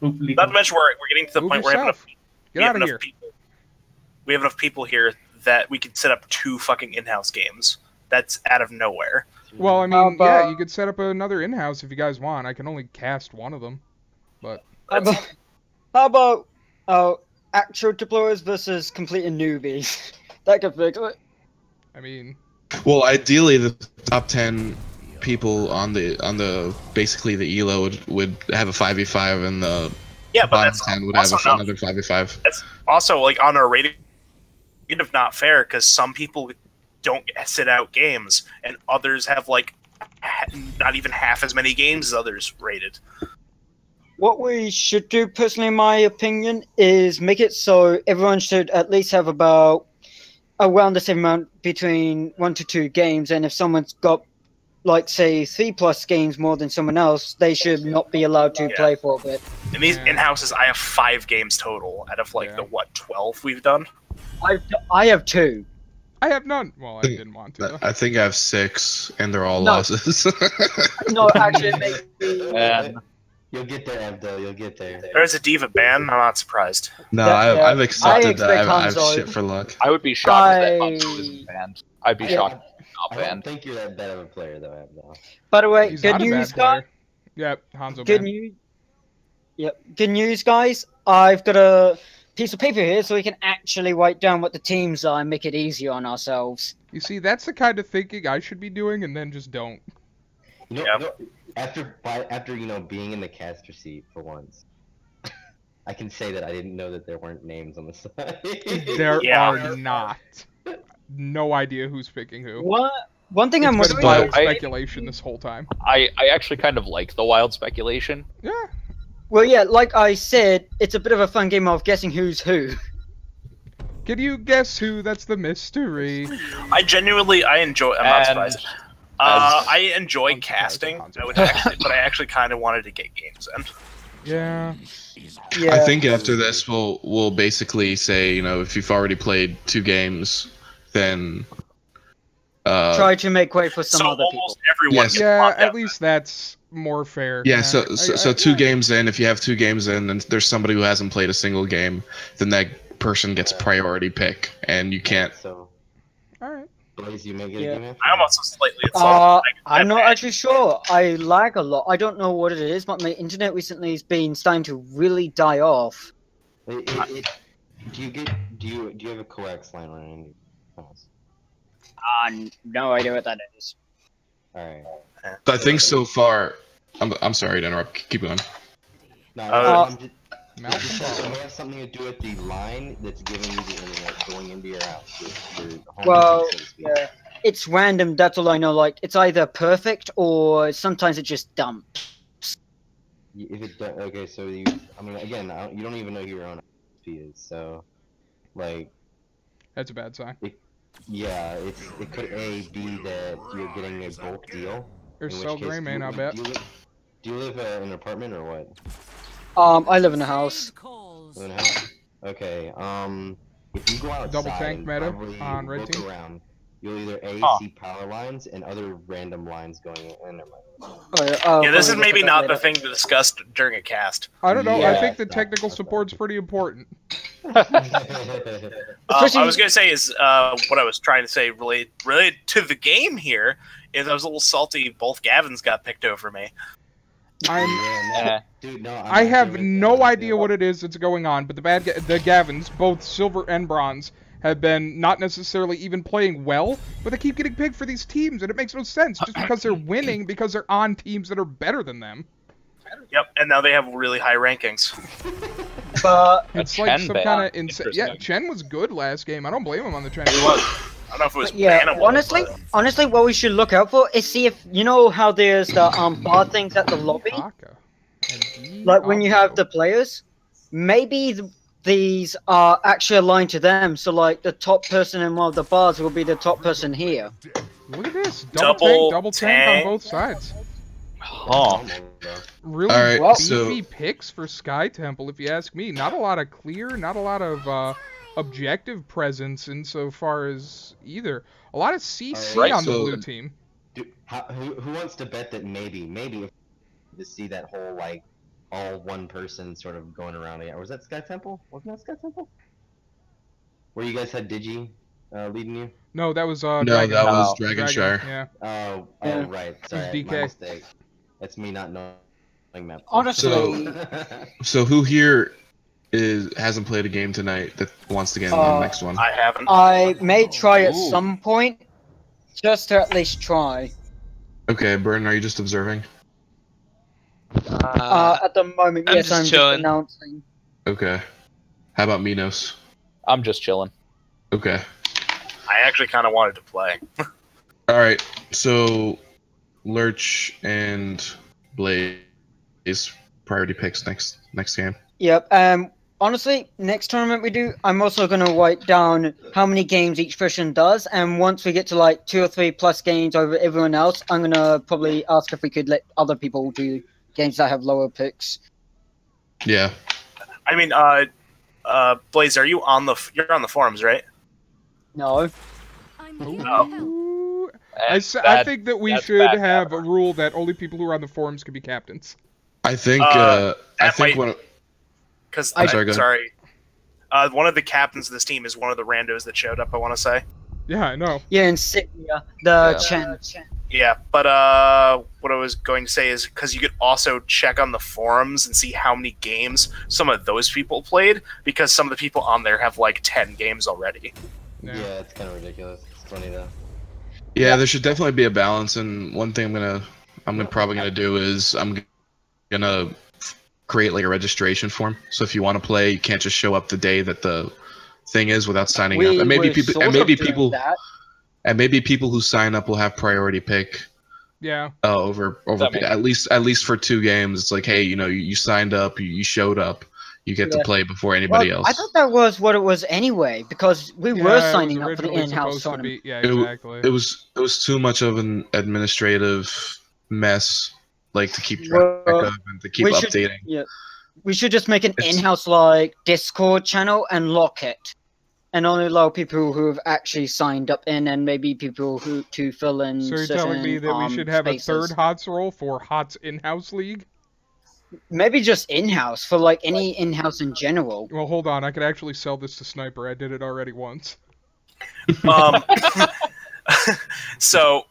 Not to mention we're getting to the Move point where yourself. Get out of here. We have enough people here that we could set up 2 fucking in-house games. That's out of nowhere. Well, I mean, yeah, you could set up another in-house if you guys want. I can only cast one of them, but... How about actual deployers versus complete newbies? That could fix it. I mean... Well, ideally, the top 10 people on the basically the ELO would have a 5v5, and the bottom 10 would have another 5v5. That's also, like, on our rating, kind of not fair, because some people don't sit out games, and others have, like, not even half as many games as others rated. What we should do, personally, in my opinion, is make it so everyone should at least have about around the same amount, between 1 to 2 games, and if someone's got, like, say, 3+ games more than someone else, they should not be allowed to play for a bit. In these in-houses, I have 5 games total out of, like, the, 12 we've done? I have 2. I have none. Well, I didn't want to. I think I have 6, and they're all losses. No, actually, maybe... You'll get there, Abdo. You'll get there. There's a Diva ban. I'm not surprised. No, I've accepted that. I have shit for luck. I would be shocked if that Hanzo isn't banned. I'd be shocked if not banned. I don't think you're that bad of a player, though, Abdo. By the way, He's good not a news, bad guys. player. Yep, Hanzo Good banned. news. Yep, good news, guys. I've got a piece of paper here, so we can actually write down what the teams are and make it easier on ourselves. You see, that's the kind of thinking I should be doing, and then just don't. You know, after you know, being in the caster seat for once, I can say that I didn't know that there weren't names on the side. There are not. No idea who's picking who. One thing I'm It's been wondering. wild speculation this whole time. I actually kind of like the wild speculation. Yeah. Well, yeah, like I said, it's a bit of a fun game of guessing who's who. Can you guess who? That's the mystery. I genuinely, enjoy. I'm not surprised. I enjoy casting, but I actually kind of wanted to get games in. Yeah. Yeah. I think after this, we'll basically say, you know, if you've already played 2 games, then try to make way for some other people. Everyone. Yeah, at least that's more fair. Yeah, so 2 games in, if you have 2 games in, and there's somebody who hasn't played a single game, then that person gets priority pick, and you can't. So, alright. Blaze, you make it a game. I'm also slightly insulted. I'm not actually sure. I lag a lot. I don't know what it is, but my internet recently has been starting to really die off. Do you have a coax line running in your house? No idea what that is. Alright. I think so far. I'm sorry to interrupt. Keep going. No, it may have something to do with the line that's giving you the internet going into your house. Your home, Well, so to speak. yeah, it's random. That's all I know. Like, it's either perfect or sometimes it just dumps. If it okay, so I mean, again, you don't even know who your own IP is, so like. That's a bad sign. Yeah, it could be that you're getting a bulk deal. Or sell Greymane, I bet. Do you live in an apartment or what? I live in a house. Live in a house? Okay, if you go outside Double tank and meta probably on red look team. around, you'll either see power lines and other random lines going in. Yeah, this is maybe not the thing to discuss during a cast. I don't know. I Yeah, think the technical support's pretty important. I was gonna say is what I was trying to say related to the game here is I was a little salty. Both Gavins got picked over me. Dude, no, I have no idea what it is that's going on, but the Gavins, both silver and bronze, have been not necessarily even playing well, but they keep getting picked for these teams, and it makes no sense just because they're winning because they're on teams that are better than them. Yep, and now they have really high rankings. But it's like some kind of insane. Yeah, Chen was good last game. I don't blame him on the Chen. He was. I don't know if it was. Yeah, honestly, what we should look out for is see if you know how there's the bar things at the lobby. Like when you have the players, maybe these are actually aligned to them. So like the top person in one of the bars will be the top person here. Look at this double tank on both sides. Oh, really right, beefy picks for Sky Temple, if you ask me. Not a lot of clear, not a lot of objective presence insofar as either. A lot of CC on the blue team. Dude, who wants to bet that maybe to see that whole like all one person sort of going around again. Or was that Sky Temple? Wasn't that Sky Temple? Where you guys had Digi leading you? No, that was No, Dragon. that was Dragon, Dragonshire. yeah. Oh, Yeah. right. was Sorry, my DK. mistake. That's me not knowing that. Honestly, So who here hasn't played a game tonight that wants to get in the next one? I haven't. I may try at Ooh. some point, just to at least try. Okay, Burton, are you just observing? At the moment, I'm yes, just I'm just chilling. announcing. Okay. How about Minos? I'm just chilling. Okay. I actually kind of wanted to play. All right. So, Lurch and Blaze priority picks next game. Yep. Honestly, next tournament we do, I'm also gonna write down how many games each person does, and once we get to like 2 or 3 plus games over everyone else, I'm gonna probably ask if we could let other people do games that have lower picks. Yeah. I mean, Blaze, you're on the forums, right? No. Ooh. I Bad- think that we that's should bad have a grammar. rule that only people who are on the forums can be captains. I think. That I think might- one. Because I'm sorry, go ahead. one of the captains of this team is one of the randos that showed up. I want to say. Yeah, I know. Yeah, Insignia, the Yeah. Chen. Yeah, but what I was going to say is because you could also check on the forums and see how many games some of those people played, because some of the people on there have like 10 games already. Yeah. Yeah, it's kind of ridiculous. It's funny though. Yeah, there should definitely be a balance. And one thing I'm probably gonna do is I'm gonna create like a registration form. So if you want to play, you can't just show up the day that the thing is without signing up. And maybe people, and maybe people who sign up will have priority pick. Yeah. Over That makes at least for 2 games. It's like, hey, you signed up, you showed up, you get to Yeah. play before anybody else. I thought that was what it was anyway, because we Yeah, were it was signing up for the originally in-house supposed to tournament. be- Yeah, It w- exactly. It was too much of an administrative mess, like to keep track Well, of and to keep we should- updating. Yeah, we should just make an It's- in-house like Discord channel and lock it, and only allow people who have actually signed up in, and maybe people who to fill in. So you're telling me certain, that we should have spaces. a third HoTS role for HoTS in-house league? Maybe just in-house for like any in-house in general. Well, hold on. I could actually sell this to Sniper. I did it already once. So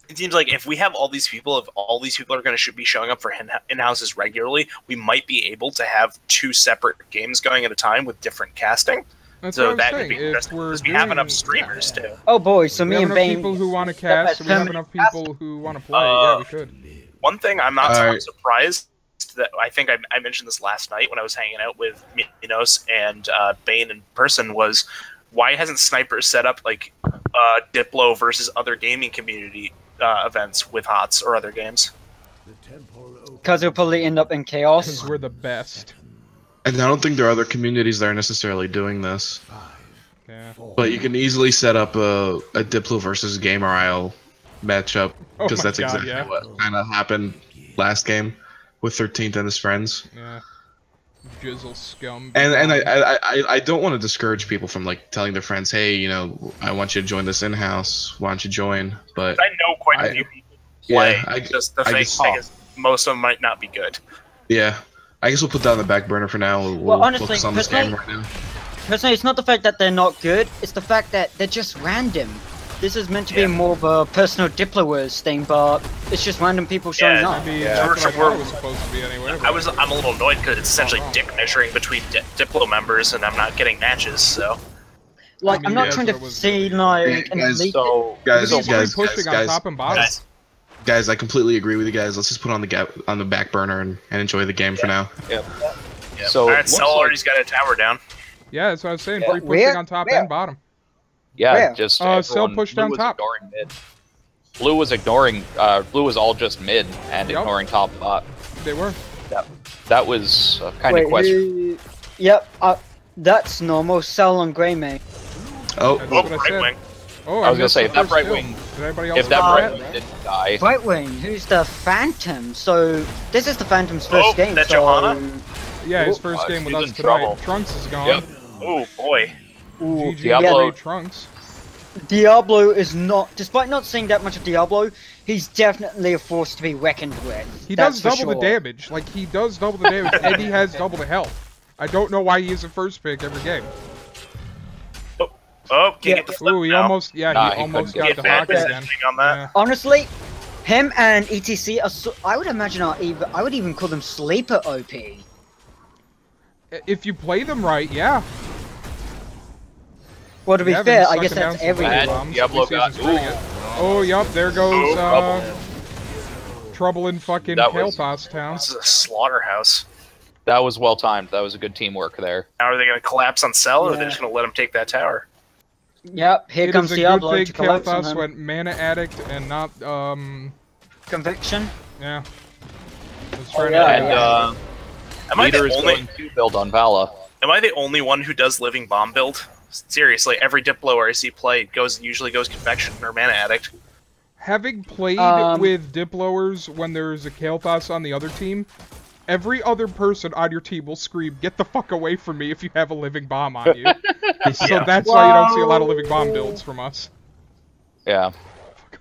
it seems like if we have all these people, if all these people are going to be showing up for in-houses regularly, we might be able to have 2 separate games going at a time with different casting. That's So what that I'm could saying. be If interesting we're because we have enough doing- streamers too. Oh boy, so We me have and enough Bane. people who want to step cast. as We have permanent enough people who want to play. Yeah, we could. One thing I'm not so Alright. surprised that I think I mentioned this last night when I was hanging out with Minos and Bane in person was why hasn't Sniper set up like Diplo versus other gaming community events with HoTS or other games? Because it'll probably end up in chaos. Because we're the best. And I don't think there are other communities that are necessarily doing this. Yeah. But you can easily set up a Diplo versus Gamer Isle matchup, Oh because my that's God, exactly yeah. what kind of happened last game with 13th and his friends. Yeah. Jizzle scum. And I don't want to discourage people from like telling their friends, hey, I want you to join this in-house. Why don't you join? But I know quite a few people play. yeah, just the I thing just- is most of them might not be good. yeah, I guess we'll put that on the back burner for now. We'll honestly, focus on this game right now. Personally, it's not the fact that they're not good, it's the fact that they're just random. This is meant to be more of a personal Diplowers thing, but it's just random people showing Yeah, up. Maybe Yeah. that's what I We're- thought it was supposed to be anyway. but- I'm a little annoyed because it's essentially dick measuring between Diplo members, and I'm not getting matches. So Like, I mean, I'm not yeah, trying so to it was- see, like, an Guys, elite... So Guys, Everybody's guys, pushing on guys, top and bottom. guys, I completely agree with you guys. Let's just put it on the back burner and enjoy the game for now. Yep. yeah. So all it right, looks Cell like- already's got a tower down. Yeah, that's what I was saying. Yeah. Free pushing Where? on top Where? and bottom. Yeah, Where? just Cell everyone- pushed Blue down was top. ignoring mid. Blue was ignoring. Blue was all just mid and Yep. ignoring top bot. They were. That was kind Wait, of question. who... Yep, that's normal. Cell and Grey Mate. Oh, That's Oh, what I right said. wing. Oh, I was gonna missed say, the if that first right kill. wing- Did anybody else If that know right wing didn't die, Brightwing, who's the Phantom? So, this is the Phantom's first Oh, game, that so... Johanna? Yeah, his Ooh, first game with he's us in tonight. trouble. Trunks is gone. Yep. Oh boy. Ooh, GG Diablo- Trunks. Diablo is not, despite not seeing that much of Diablo, he's definitely a force to be reckoned with. He That's does for double the sure. damage. Like, he does double the damage, and he has double the health. I don't know why he is a first pick every game. Oh, can't get the flip Ooh, he now. almost, yeah, Nah, he he almost couldn't got get the Bad hockey again. positioning on that. Yeah. Honestly, him and ETC are so, I would imagine I would even call them sleeper OP. If you play them right, yeah. Well, to be Gavin's fair, I sucking guess down that's some every bad bombs. Diablo At least he got- isn't spreading it. Oh, yup, there goes, trouble. trouble in fucking That was- Chaos Town. This is a slaughterhouse. That was well timed. That was a good teamwork there. Now are they going to collapse on Cell, or are they Yeah. just going to let him take that tower? Yep, here It comes is a Diablo good to thing collapse on Kael'thas him. went Mana Addict and not, Conviction. yeah. Was Oh, trying yeah, to- And yeah. Am I Leader the is only? going to build on Vala. Am I the only one who does living bomb build? Seriously, every Diplo I see play usually goes Convection or Mana Addict. Having played with Diplowers when there's a Kael'thas on the other team, every other person on your team will scream, "Get the fuck away from me!" if you have a living bomb on you. So Yeah. that's why you don't see a lot of living bomb builds from us. Yeah.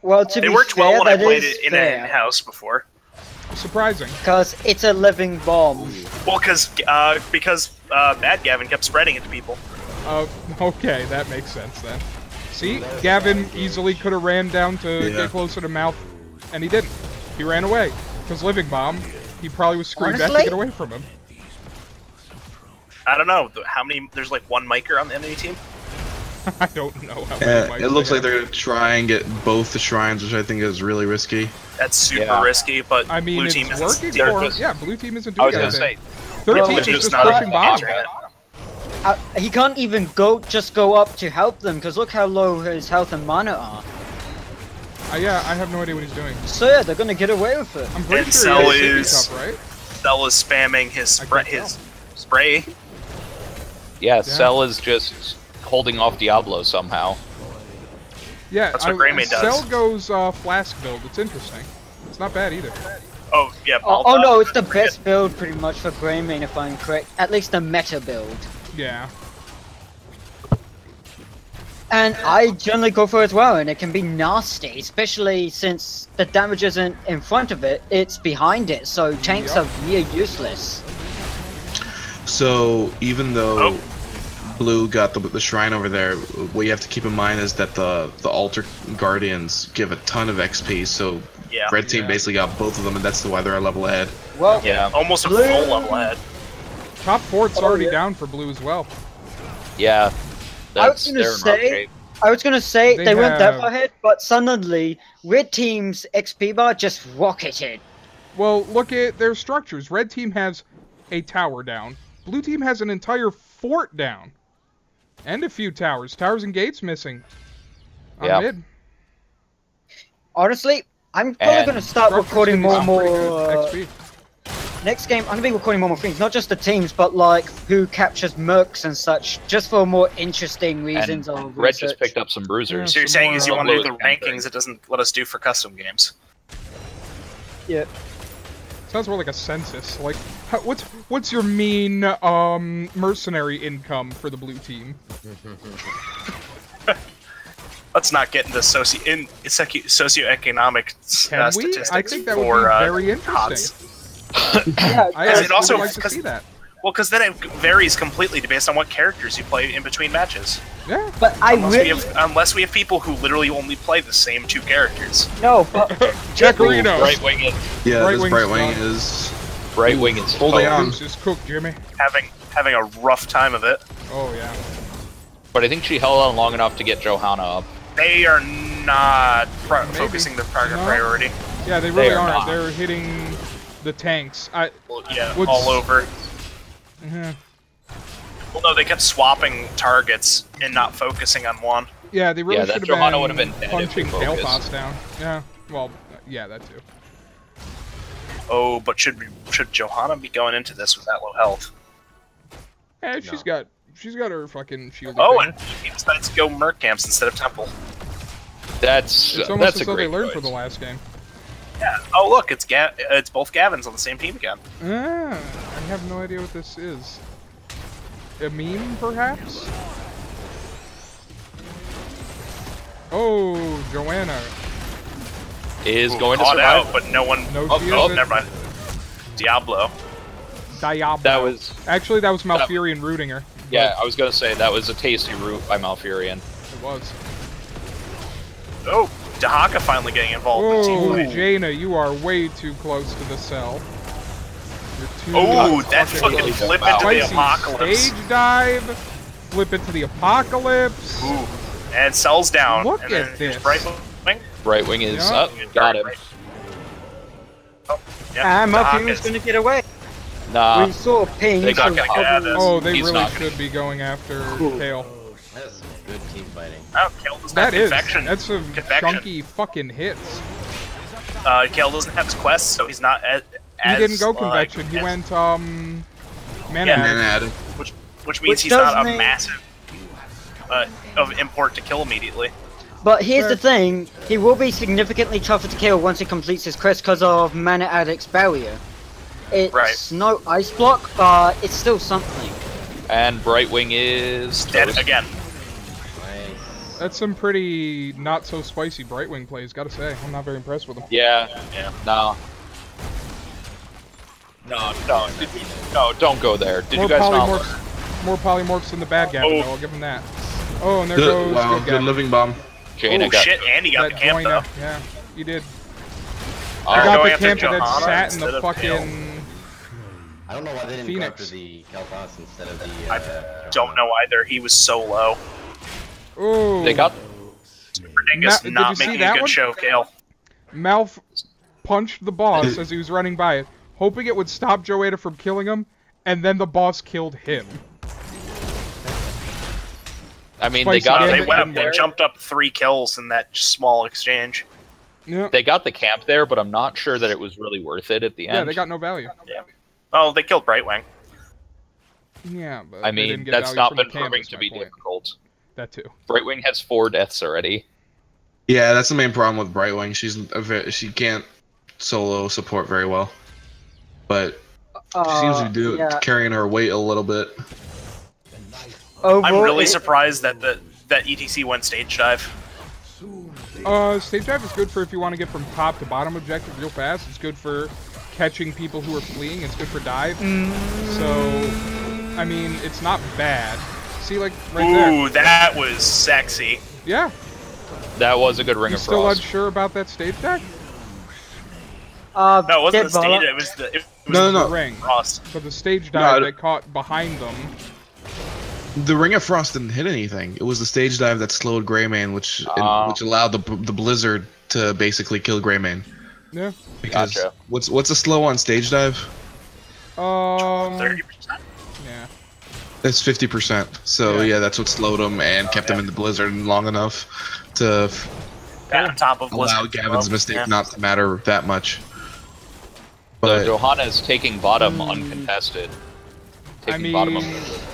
Well, to They be worked fair, well when I that played is it in fair. a house before. Surprising. Because it's a living bomb. Well, because Bad Gavin kept spreading it to people. Okay, that makes sense then. See, Gavin easily could have ran down to get closer to Mouth, and he didn't. He ran away. Because living bomb, he probably was screamed at to Honestly? get away from him. I don't know how many. There's like one Miker on the enemy team. I don't know how many mics It looks they like have. they're gonna try and get both the shrines, which I think is really risky. That's super Yeah. risky, but I mean, blue it's team is working they're for... just- Yeah, blue team isn't I doing was gonna anything. say, 13 blue is team's just not pushing bomb. answering it. He can't even just go up to help them, because look how low his health and mana are. Yeah, I have no idea what he's doing. So yeah, they're gonna get away with it. I'm pretty And sure Cell he has is- Sippy Cup, right? Cell is spamming his I can't tell. spray. yeah, Cell is just holding off Diablo somehow. Yeah, That's what Greymane does. Cell goes Flask build. It's interesting. It's not bad either. Oh yeah. Oh Malta. no, it's the best build pretty much for Greymane if I'm correct. At least the meta build. Yeah. And I generally go for it as well, and it can be nasty, especially since the damage isn't in front of it, it's behind it, so tanks Yup. are near useless. So even though Oh. Blue got the shrine over there, what you have to keep in mind is that the Altar Guardians give a ton of XP. So Yeah. Red Team basically got both of them, and that's why they're a level ahead. Well, Yeah. Almost a Blue- full level ahead. Top four's Oh, already yeah. down for blue as well. Yeah. I was gonna they're in rough say- shape. I was gonna say They they went that have- far ahead, but suddenly Red Team's XP bar just rocketed. Well, look at their structures. Red team has a tower down. Blue team has an entire fort down. And a few towers. Towers and gates missing. On Yeah. mid. Honestly, I'm probably And gonna start Structure's recording gonna more be and some more. pretty good XP. Next game, I'm gonna be recording more things, not just the teams, but like who captures mercs and such, just for more interesting reasons And of Red research. just picked up some bruisers. So you're saying is you more want to do the upload and rankings? It doesn't let us do for custom games. Yeah. Sounds more like a census. Like, what's your mean mercenary income for the blue team? Let's not get into socioeconomic Can we? statistics I think that would for be very HoTS. interesting. Yeah, I Because actually it also- would like to because- see that. Well, because then it varies completely based on what characters you play in between matches. Yeah. but I really Unless we have people who literally only play the same two characters. no, but Jackarino. Right wing is Yeah, Right this wing's Bright Wing gone. is right wing is Holding toast. on. Goose is cooked, Jimmy. Having a rough time of it. Oh, yeah. But I think she held on long enough to get Johanna up. They are not Maybe. focusing their target No. priority. Yeah, they really They are aren't. not. They're hitting the tanks. Well, yeah, What's- all over. Uh-huh. Well, no, they kept swapping targets and not focusing on one. Yeah, they really Yeah, that should have Johanna been would've been dead if punching we focused. Kael'thas down. Yeah, well, yeah, that too. Oh, but should Johanna be going into this with that low health? Yeah, she's got her fucking shield. Oh, thing. and he decides to go Merc camps instead of Temple. That's It's almost that's as a though they great learned choice. from the last game. Yeah. Oh, look, it's both Gavins on the same team again. Ah, I have no idea what this is. A meme, perhaps? Oh, Joanna. Is going to caught survive. out, but no one. No, Oh, she oh, isn't. never mind. Diablo. Diablo. That was. Actually, that was Malfurion rooting her. Yeah, I was gonna say that was a tasty root by Malfurion. It was. Oh, Dahaka finally getting involved in the team Oh, fight. Jaina, you are way too close to the cell. You're too Oh, that fucking flip into the spicy apocalypse. stage dive. Flip into the apocalypse. Ooh, and Cell's down. Look and at then this. Brightwing. Brightwing is Yeah. up. Got him. Oh, yeah, And Malfurion's Dahaka's- going to get away. Nah. We saw Ping. They got so Dahaka. probably- Oh, they He's really not should be going after Kale. That's some good team fighting. Oh, Kale doesn't That have is. convection. That's some Convection. chunky fucking hits. Kale doesn't have his quest, so he's not as. He didn't go like, convection. He as- went mana. Yeah, And added. which means Which he's not does a make- massive of import to kill immediately. But here's the thing, he will be significantly tougher to kill once he completes his quest because of Mana Addict's barrier. It's Right. no ice block, but it's still something. And Brightwing is Dead toast. again. Nice. That's some pretty not so spicy Brightwing plays, gotta say. I'm not very impressed with him. Yeah. Yeah. No. No. No. Don't go there. Did More you guys not? polymorphs, more polymorphs than the bad Gavin, Oh. though. I'll give him that. Oh, and there Good, goes wow, good good Gavin. living bomb. Jaina Oh got. shit, and he got That the camp Joina, though. yeah, you did. Oh, I They're got going the after camper that Johanna sat in instead the of Kale. fucking. I don't know why they didn't Phoenix. go after the Kel'Thas instead of the. I don't know either. He was so low. Oh. They got. Dingus did not you see making that a good one? show, Kale. Malf punched the boss as he was running by it, hoping it would stop Joanna from killing him, and then the boss killed him. I mean, Spicy they got. Gambit They They went and up. They there. jumped up 3 kills in that small exchange. Yeah, They got the camp there, but I'm not sure that it was really worth it at the end. yeah, they got no value. Oh, they killed Brightwing. Yeah, but I they mean, didn't get that's value not from the been camp, proving is to my be point. difficult. That too. Brightwing has 4 deaths already. Yeah, that's the main problem with Brightwing. She can't solo support very well, but she seems to be yeah. carrying her weight a little bit. Overall, I'm really it- surprised that that ETC went stage dive. Stage dive is good for if you want to get from top to bottom objective real fast. It's good for catching people who are fleeing. It's good for dive. So, I mean, it's not bad. See, like, right Ooh, there. that was sexy. Yeah. That was a good Ring You of still Frost. unsure about that stage dive? No, it wasn't Dead the stage. Bala- It was the. It was No, the no, The ring. Frost. But the stage No, dive I- that caught behind them. The Ring of Frost didn't hit anything. It was the stage dive that slowed Greymane, which allowed the blizzard to basically kill Greymane. Yeah. Because Gotcha. what's a slow on stage dive? 30%. Yeah. It's 50%. So Yeah. yeah, that's what slowed him and kept him in the blizzard long enough to Yeah, on top of allow Blizzard. Gavin's mistake Yeah. not to matter that much. So But Johanna is taking bottom uncontested. I Taking bottom mean, of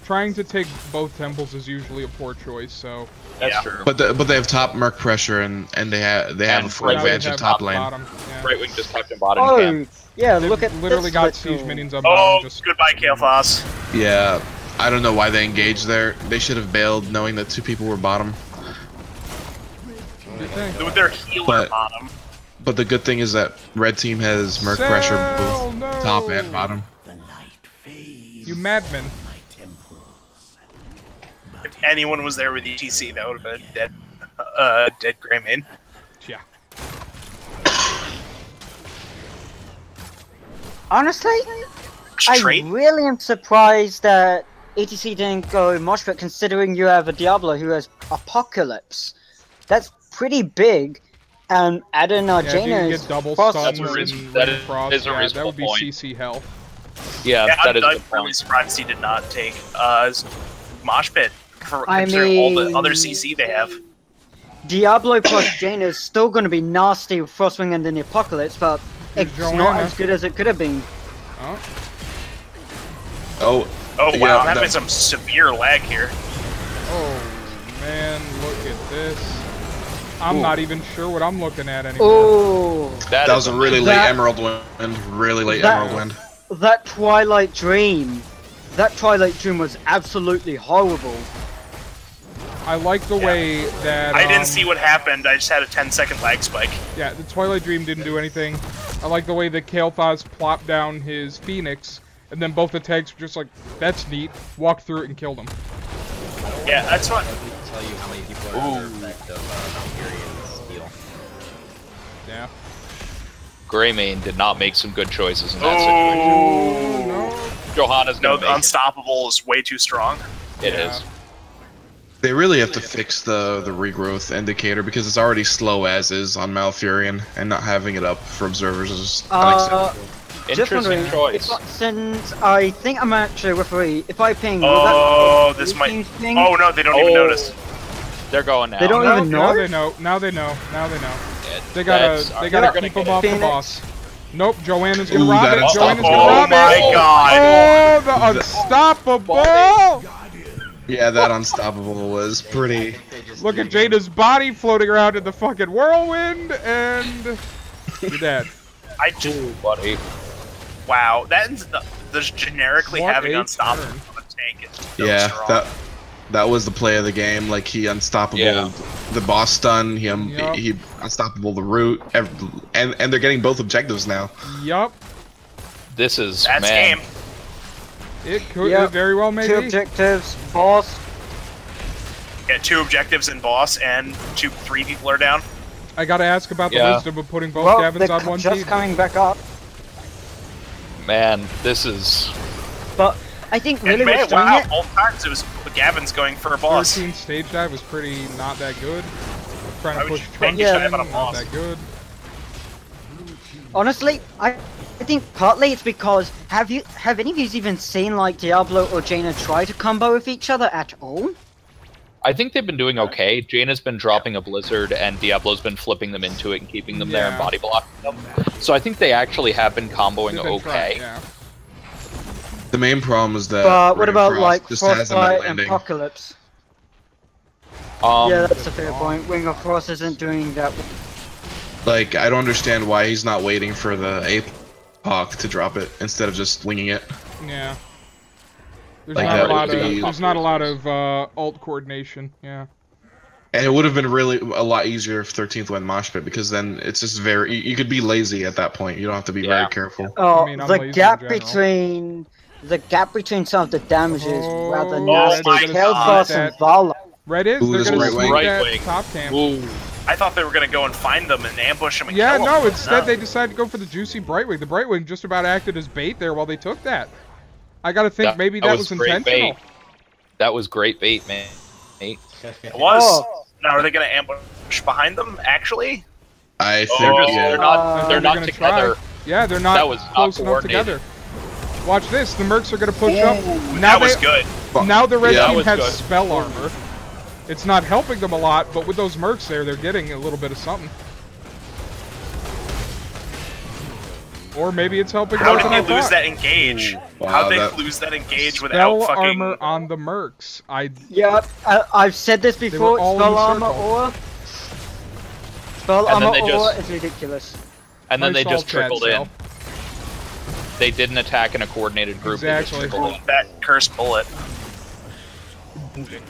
trying to take both temples is usually a poor choice, so That's Yeah. true. but they have top Merc pressure and they have And a full Brightwing now they advantage in have top lane. bottom. Yeah. Brightwing just kept him bottom Oh, camp. yeah, They've look at literally this got little- siege minions on Oh, bottom. Just goodbye, Kael'thas. Yeah, I don't know why they engaged there. They should have bailed knowing that 2 people were bottom. do you think? With their healer But- bottom. But the good thing is that red team has Merc pressure both no. top and bottom. You madman. If anyone was there with ETC, that would have been dead. Dead Greymane. Yeah. Honestly, Straight. I really am surprised that ETC didn't go mosh pit, considering you have a Diablo who has Apocalypse. That's pretty big. And adding Yeah, if you Jaina can is get double Frost- stuns That's a reas- and that Ring is- of Frost, is a yeah, that reasonable would be point. CC hell. Yeah, Yeah, that is a I'm good really point. surprised he did not take Mosh Pit, I considering all the mean- other CC they have. Diablo plus Jaina is still going to be nasty with Frostwing and then the Apocalypse, but Here's it's Joanna. not as good as it could have been. Oh, Oh, Oh Yeah, wow, I'm that- having some severe lag here. oh man, look at this. I'm not even sure what I'm looking at anymore. Oh, that was a really late That- Emerald Wind. Really late That- Emerald Wind. that Twilight Dream. That Twilight Dream was absolutely horrible. I like the way that... I didn't see what happened. I just had a 10-second lag spike. Yeah, the Twilight Dream didn't do anything. I like the way that Kael'thas plopped down his Phoenix, and then both the tanks were just like, that's neat, walked through it and killed him. Yeah, that's what... I can tell you how many people are under effect of Valkyrion's steal. Yeah. Greymane did not make some good choices in that Oh, situation. Johanna's no, gonna make Unstoppable is way too strong. it. It is. They really have to fix the regrowth indicator because it's already slow as is on Malfurion, and not having it up for observers is unacceptable. Just wondering, Interesting choice. since I think I'm actually referee, if I ping, will Oh, that this might... ping? Oh, no, they don't even notice. They're going now. They don't even know? Now they know. Now they know. Now they know. Yeah, They gotta they're keep gonna him off the Phoenix. boss. Nope, Joanna's gonna Ooh, rob that it. Joanna's unstoppable. gonna Oh rob my it. god! Oh, the unstoppable! Yeah, that unstoppable was pretty. Look at Jada's body floating around in the fucking whirlwind, and you're dead. I just... buddy. Wow, that's generically What having a Unstoppable turn. on the tank is so Yeah, strong. that was the play of the game. Like he unstoppable Yeah. the boss stun. Yup. He unstoppable the root. And they're getting both objectives now. Yup. This is That's man. game. It could Yep. it very well may 2 be. objectives, boss. Yeah, 2 objectives in boss, and 3 people are down. I gotta ask about the Yeah. wisdom of putting both Well, Gavins they're on one just team. coming back up. Man, this is But I think really And man, what's doing wow, it, both times it was Gavin's going for a boss. 13 stage dive was pretty not that good. Trying I to was push trying Trunks to in, dive on a not boss. that good. honestly, I think partly it's because have any of you even seen like Diablo or Jaina try to combo with each other at all? I think they've been doing okay. Jaina's been dropping a blizzard, and Diablo's been flipping them into it and keeping them there and Yeah. body blocking them. So I think they actually have been comboing They've been okay. trying, yeah. The main problem is that. But what Ray about Frost like just hasn't been Frostbite and landing. Apocalypse? Um, Yeah, that's a fair point. Wing of Frost isn't doing that. Like I don't understand why he's not waiting for the APOC to drop it instead of just winging it. Yeah. There's Like not that a lot would of be- there's not a lot of alt coordination. Yeah. And it would have been really a lot easier if 13th went mosh pit because then it's just very you could be lazy at that point. You don't have to be very Yeah. careful. Oh, I mean, I'm the lazy gap in general. between some of the damage is Oh, rather Red's nasty. my Kael'thas God. and Vala. Red is Ooh, they're this gonna right sweep wing. that Right wing. top camp. ooh, I thought they were gonna go and find them and ambush them and Yeah, kill no, them. instead they decided to go for the juicy Brightwing. The Brightwing just about acted as bait there while they took that. I gotta think maybe that was great intentional. bait. That was great bait, man. Mate. It was. Oh. Now, are they gonna ambush behind them, actually? I think They're, just, yeah. they're I not. think They're not gonna together. try. Yeah, they're not That was not close enough coordinated. together. Watch this. The Mercs are gonna push up. Ooh, Now that was they- good. Now the red Yeah, that team was has good. spell armor. It's not helping them a lot, but with those Mercs there, they're getting a little bit of something. Or maybe it's helping How more did than they I lose thought. that engage? Wow, How'd they that- lose that engage Spell without fucking... armor on the Mercs. Yeah, I've said this before. were all in Spell the armor circle. aura. Spell And then armor they aura just- is ridiculous. And then Nice they just alt chat, trickled Sal. in. They didn't attack in a coordinated group. Exactly. They just trickled in. That cursed bullet.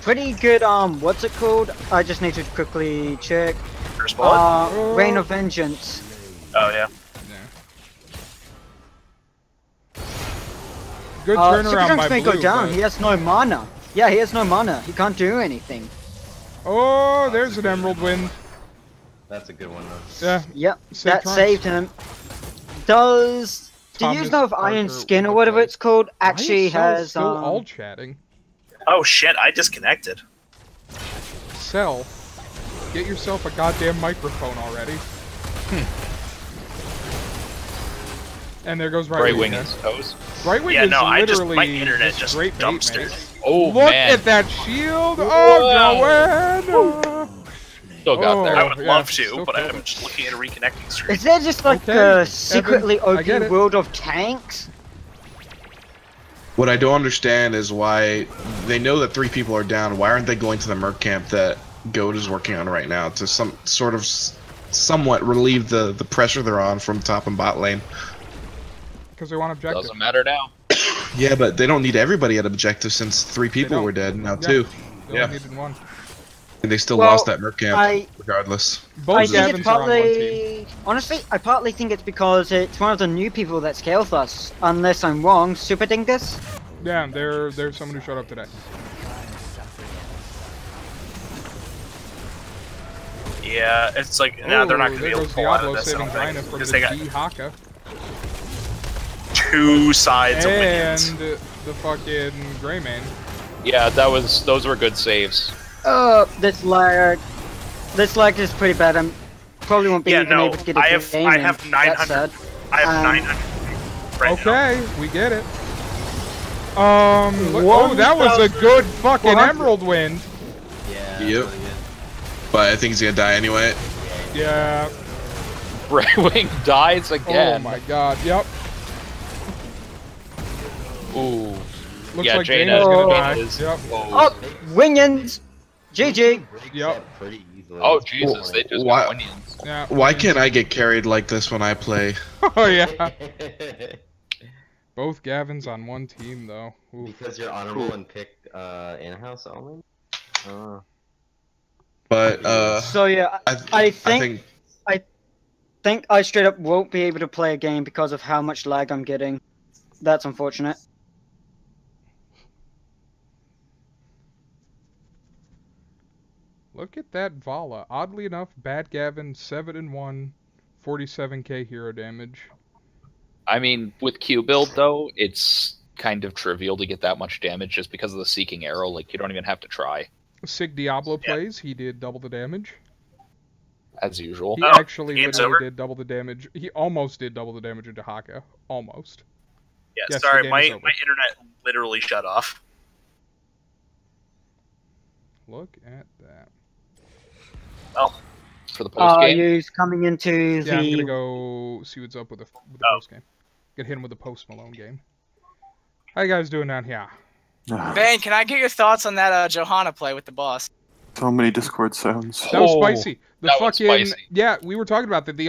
Pretty good. What's it called? I just need to quickly check. Cursed bullet? Reign of Vengeance. Oh, yeah. Good Super turnaround Trunks by may Blue. go down. but- He has no mana. Yeah, he has no mana. He can't do anything. Oh, there's an Emerald Wind. That's a good one though. Yeah. Yep, Saved that Trunks. saved him. Do you Thomas know if Iron Parker Skin or would whatever play. it's called Why is actually Cell has still all chatting? Oh, shit, I disconnected. Cell, get yourself a goddamn microphone already. And there goes Right Right wing Wing. is toast. Right Wing Yeah, is no, I just... literally My internet just straight bait, dumpstered. mate. Oh Look man, at that shield! Oh, Joanna! still got there. I would yeah, love to, still but killed I'm him. just looking at a reconnecting screen. Is there just like Okay, a secretly Evan, I get OP it. world of tanks? What I don't understand is why they know that 3 people are down. Why aren't they going to the Merc camp that Goat is working on right now to some sort of somewhat relieve the pressure they're on from top and bot lane? Because they want objective. Doesn't matter now. Yeah, but they don't need everybody at objective since 3 people don't. were dead. Now Yeah. 2. They only Yeah. needed one. They still Well, lost that Merc camp, regardless. I Both think Gavins it's are on one team. partly... Honestly, I partly think it's because it's one of the new people that scale with us. Unless I'm wrong, Super Dingus? Yeah, there's someone who showed up today. Yeah, it's like now they're not going to be able to pull out of this. I Saving don't Dyna think, from because the they got D Haka. two sides of And wins. the fucking Greymane. Yeah, those were good saves. This lag is pretty bad. I'm probably won't be Yeah, even no, able to get a I game have in. 900. That's sad. I have Um, 900 right now. Okay, we get it. Oh, that was a good fucking Emerald Wind. Yeah. Yep. But I think he's gonna die anyway. Yeah. Brightwing dies Oh again. my god. Yep. Ooh. Looks Yeah, like Jaina Jaina's gonna die. is- Yep. Oh, Winions! GG! Yep. Pretty easily. Oh Jesus, they just Why- got onions. Yeah. Why can't I get carried like this when I play? Oh yeah. Both Gavins on one team though. Oof. Because you're honorable and picked in-house only? But So yeah, I think I straight up won't be able to play a game because of how much lag I'm getting. That's unfortunate. Look at that Vala. Oddly enough, Bad Gavin 7-1, 47k hero damage. I mean, with Q build though, it's kind of trivial to get that much damage just because of the seeking arrow. Like you don't even have to try, Sig Diablo plays. He did double the damage. as usual. He Oh, actually game's literally over? did double the damage. He almost did double the damage into Haka. Almost. Yeah, Yes, the sorry, game my is internet over. literally shut off. Look at that. Well, For the post game. Yu's coming into Yeah, I'm the... gonna go see what's up with the post game. Get hit him with the Post Malone game. How you guys doing down here? Ben, can I get your thoughts on that Johanna play with the boss? So many Discord sounds. That was Oh, spicy. The that was fucking spicy. yeah, we were talking about that. The